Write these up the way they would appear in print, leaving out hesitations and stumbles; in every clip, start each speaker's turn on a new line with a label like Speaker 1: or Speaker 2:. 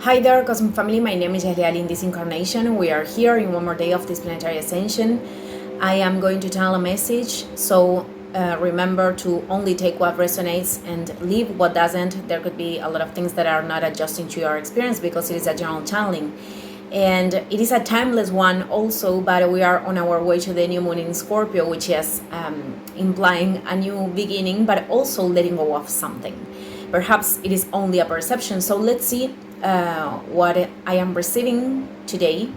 Speaker 1: Hi there, Cosmic Family. My name is Yahliali. In this incarnation, we are here in one more day of this planetary ascension. I am going to tell a message, so remember to only take what resonates and leave what doesn't. There could be a lot of things that are not adjusting to your experience because it is a general channeling. And it is a timeless one also, but we are on our way to the new moon in Scorpio, which is implying a new beginning, but also letting go of something. Perhaps it is only a perception, so let's see what I am receiving today.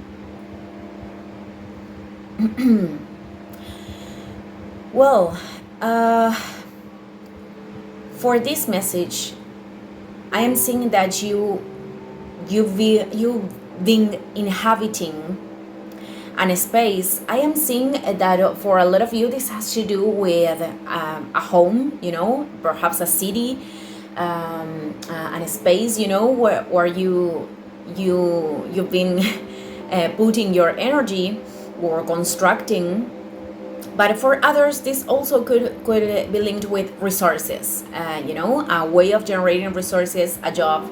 Speaker 1: Well, for this message, I am seeing that you've been inhabiting a space. I am seeing that for a lot of you, this has to do with a home, perhaps a city, and a space, where you've been putting your energy or constructing. But for others, this also could be linked with resources, a way of generating resources, a job.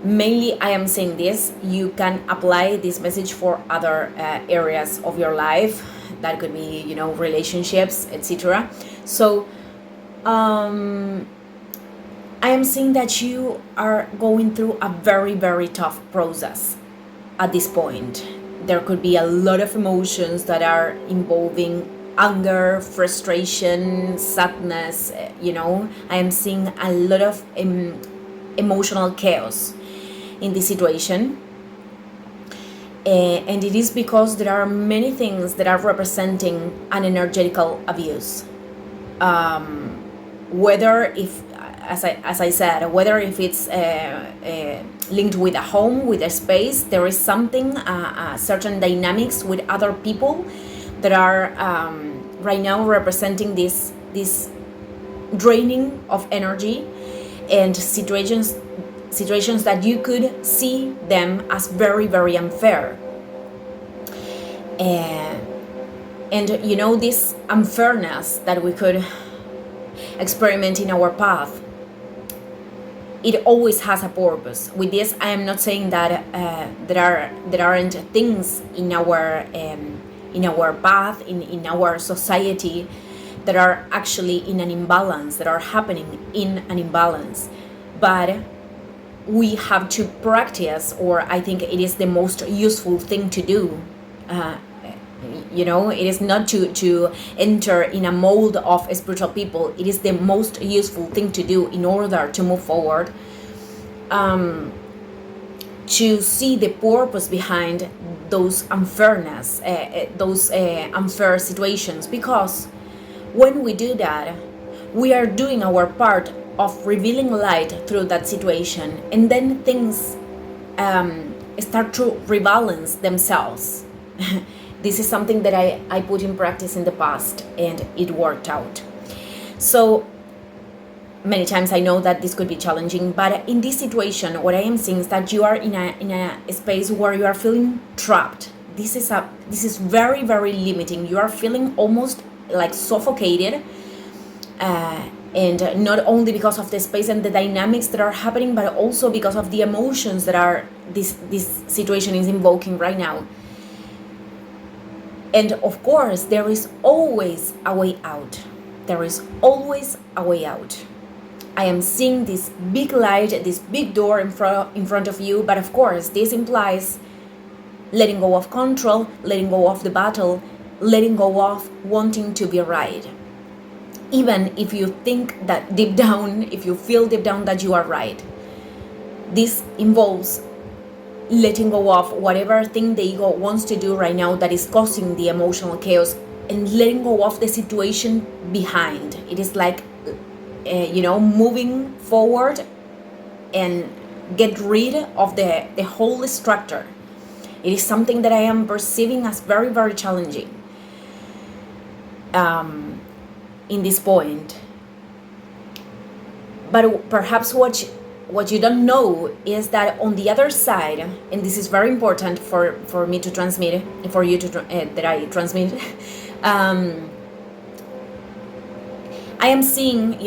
Speaker 1: Mainly, I am saying this, you can apply this message for other areas of your life. That could be, relationships, etc. So, I am seeing that you are going through a very, very tough process at this point. There could be a lot of emotions that are involving anger, frustration, sadness, I am seeing a lot of emotional chaos in this situation. And it is because there are many things that are representing an energetical abuse. Whether if, as I said, whether if it's linked with a home, with a space, there is something, certain dynamics with other people that are right now representing this draining of energy and situations that you could see them as very, very unfair. And this unfairness that we could experiment in our path, it always has a purpose. With this, I am not saying that there aren't things in our path, in our society, that are actually in an imbalance, that are happening in an imbalance. But we have to practice, or I think it is the most useful thing to do. It is not to enter in a mold of spiritual people. It is the most useful thing to do in order to move forward, to see the purpose behind those unfairness, those unfair situations. Because when we do that, we are doing our part of revealing light through that situation, and then things start to rebalance themselves. This is something that I put in practice in the past, and it worked out. So many times I know that this could be challenging, but in this situation, what I am seeing is that you are in a space where you are feeling trapped. This is very, very limiting. You are feeling almost like suffocated, and not only because of the space and the dynamics that are happening, but also because of the emotions that are this situation is invoking right now. And of course, there is always a way out. There is always a way out. I am seeing this big light, this big door in front of you, but of course, this implies letting go of control, letting go of the battle, letting go of wanting to be right. Even if you think that deep down, if you feel deep down that you are right, this involves letting go of whatever thing the ego wants to do right now that is causing the emotional chaos, and letting go of the situation behind. It is like, moving forward and get rid of the whole structure. It is something that I am perceiving as very, very challenging in this point. But perhaps what you don't know is that on the other side, and this is very important for me to transmit, for you to that I transmit, I am seeing,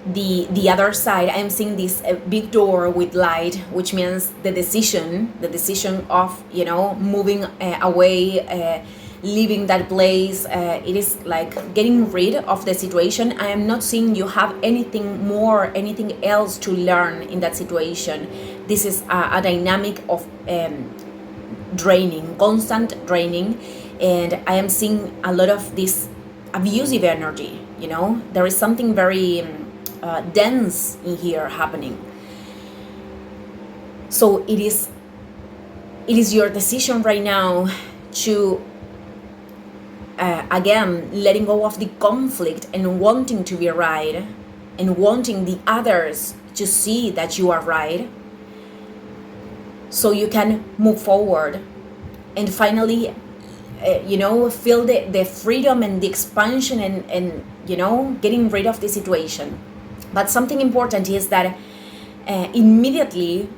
Speaker 1: the other side, I'm seeing this big door with light, which means the decision of, you know, moving away, leaving that place. It is like getting rid of the situation. I am not seeing you have anything else to learn in that situation. This is a dynamic of draining, constant draining, and I am seeing a lot of this abusive energy. You know, there is something very dense in here happening. So it is your decision right now to again, letting go of the conflict and wanting to be right and wanting the others to see that you are right, so you can move forward and finally you know, feel the freedom and the expansion and you know, getting rid of the situation. But something important is that immediately,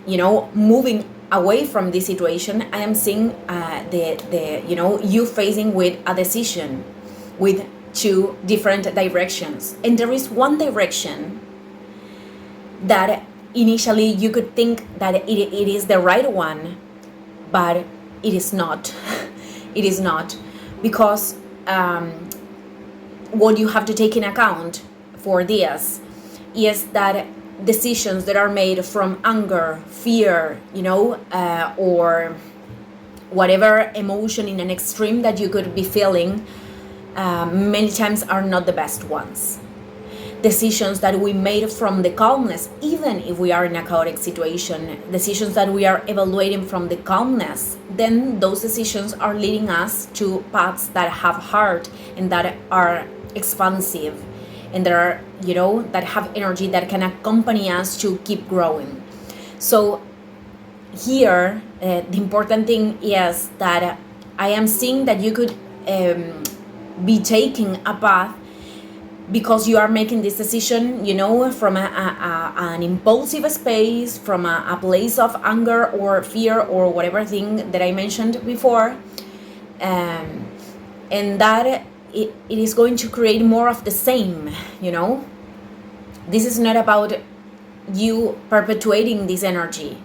Speaker 1: you know, moving away from this situation, I am seeing the you know, you facing with a decision with two different directions. And there is one direction that initially you could think that it is the right one, but it is not. It is not, because what you have to take in account for this is that decisions that are made from anger, fear, you know, or whatever emotion in an extreme that you could be feeling, many times are not the best ones. Decisions that we made from the calmness, even if we are in a chaotic situation, decisions that we are evaluating from the calmness, then those decisions are leading us to paths that have heart and that are expansive and that are, you know, that have energy that can accompany us to keep growing. So here, the important thing is that I am seeing that you could be taking a path because you are making this decision, you know, from an impulsive space, from a place of anger or fear or whatever thing that I mentioned before, and that it is going to create more of the same, you know. This is not about you perpetuating this energy.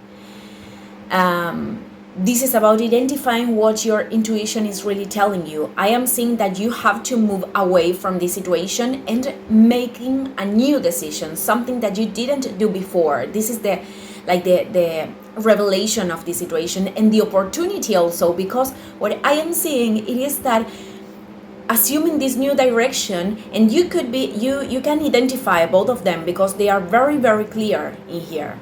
Speaker 1: This is about identifying what your intuition is really telling you. I am seeing that you have to move away from this situation and making a new decision, something that you didn't do before. This is the revelation of this situation and the opportunity also, because what I am seeing it is that assuming this new direction, and you could be you can identify both of them because they are very, very clear in here.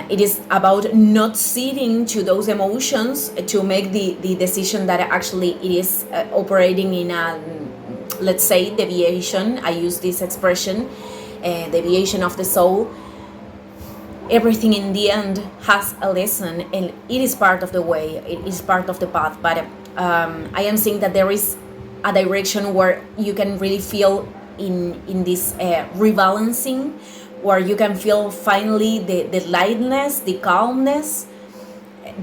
Speaker 1: It is about not ceding to those emotions to make the decision that actually it is operating in a, let's say, deviation. I use this expression, deviation of the soul. Everything in the end has a lesson, and it is part of the way, it is part of the path. But I am seeing that there is a direction where you can really feel in this rebalancing, where you can feel finally the lightness, the calmness,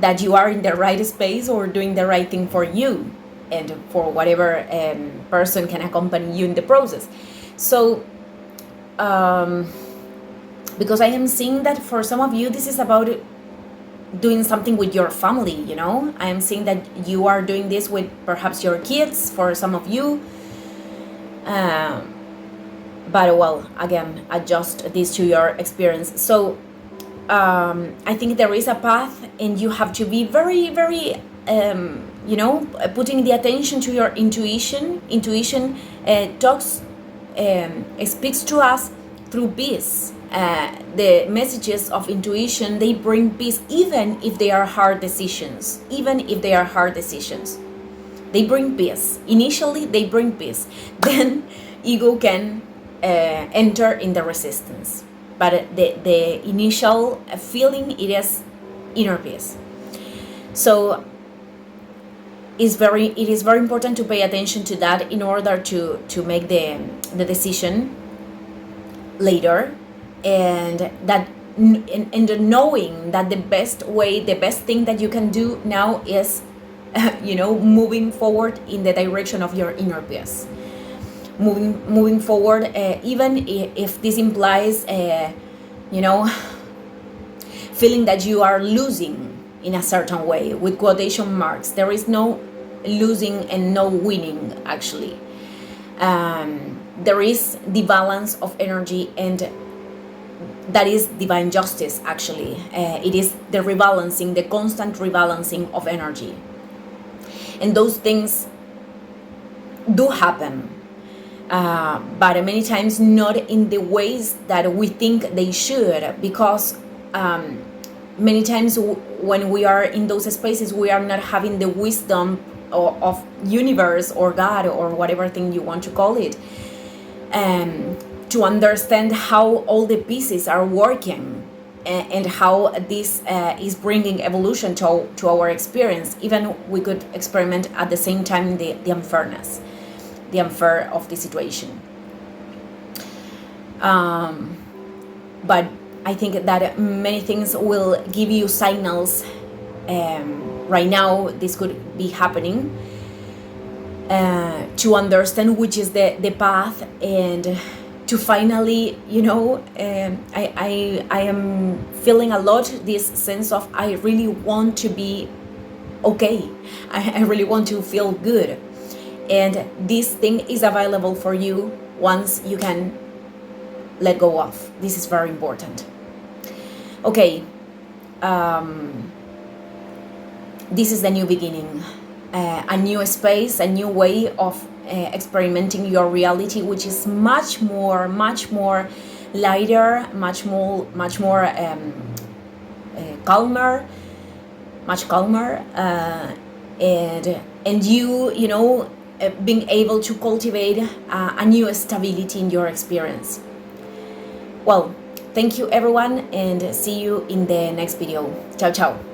Speaker 1: that you are in the right space or doing the right thing for you and for whatever person can accompany you in the process. So because I am seeing that for some of you this is about doing something with your family, you know. I am seeing that you are doing this with perhaps your kids, for some of you. But well, again, adjust this to your experience. So I think there is a path, and you have to be very, very, you know, putting the attention to your intuition. Intuition speaks to us through peace. The messages of intuition, they bring peace, even if they are hard decisions. Even if they are hard decisions, they bring peace. Initially, they bring peace. Then ego can enter in the resistance, but the initial feeling, it is inner peace. So it is very important to pay attention to that in order to make the decision later, and that and knowing that the best thing that you can do now is you know, moving forward in the direction of your inner peace. moving forward, even if this implies you know, feeling that you are losing in a certain way, with quotation marks. There is no losing and no winning, actually. There is the balance of energy, and that is divine justice, actually. It is the rebalancing, the constant rebalancing of energy. And those things do happen, but many times not in the ways that we think they should, because many times when we are in those spaces, we are not having the wisdom of universe or God or whatever thing you want to call it, to understand how all the pieces are working, and how this is bringing evolution to our experience. Even we could experiment at the same time the unfairness, the unfair of the situation. But I think that many things will give you signals. Right now, this could be happening, to understand which is the path, and to finally, I am feeling a lot this sense of, I really want to be okay. I really want to feel good. And this thing is available for you once you can let go of. This is very important. Okay. This is the new beginning, a new space, a new way of experimenting your reality, which is much more lighter, much more calmer, much calmer, and you being able to cultivate a new stability in your experience. Well, thank you everyone, and see you in the next video. Ciao, ciao.